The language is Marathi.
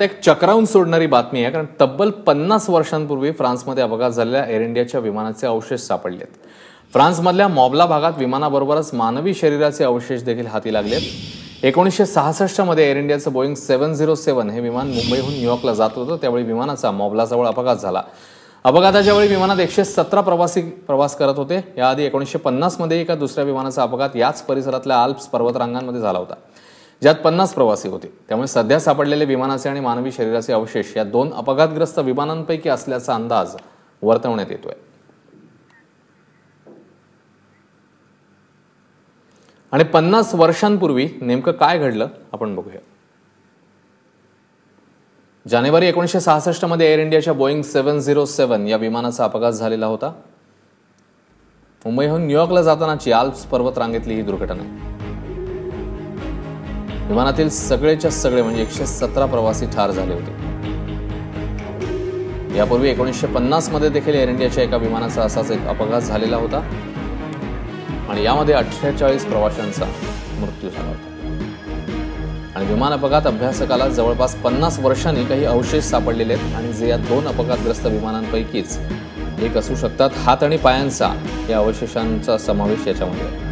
तर एक चक्रावून सोडणारी बातमी आहे, कारण तब्बल 50 वर्षांपूर्वी फ्रान्समध्ये अपघात झालेल्या एअर इंडियाच्या विमानाचे अवशेष सापडलेत. फ्रान्समधल्या मॉबला भागात विमानाबरोबरच मानवी शरीराचे अवशेष देखील हाती लागलेत. 1966 मध्ये एअर इंडियाचं बोईंग 707 हे विमान मुंबईहून न्यूयॉर्कला जात होतं. त्यावेळी विमानाचा मॉबलाजवळ अपघात झाला. अपघाताच्या वेळी विमानात 117 प्रवासी प्रवास करत होते. याआधी 1950 मध्ये एका दुसऱ्या विमानाचा अपघात याच परिसरातल्या आल्प्स पर्वतरांगांमध्ये झाला होता, ज्यात 50 प्रवासी होते. त्यामुळे सध्या सापडलेले विमानाचे आणि मानवी शरीराचे अवशेष या दोन अपघातग्रस्त विमानांपैकी असल्याचा अंदाज वर्तवण्यात येतोय. आणि 50 वर्षांपूर्वी नेमकं काय घडलं आपण बघूया. जानेवारी 1966 मध्ये एअर इंडियाच्या बोईंग 707 या विमानाचा अपघात झालेला होता. मुंबईहून न्यूयॉर्कला जातानाची आल्प्स पर्वतरांगेतली ही दुर्घटना आहे. विमानातील सगळेच्या सगळे म्हणजे 117 प्रवासी ठार झाले होते. यापूर्वी 1950 मध्ये देखील एअर इंडियाच्या एका विमानाचा असाच एक अपघात झालेला होता आणि यामध्ये 48 प्रवाशांचा मृत्यू झाला होता. आणि विमान अपघात अभ्यासकाला जवळपास 50 वर्षांनी काही अवशेष सापडलेले आहेत आणि जे या दोन अपघातग्रस्त विमानांपैकीच एक असू शकतात. हात आणि पायांचा या अवशेषांचा समावेश याच्यामध्ये आहे.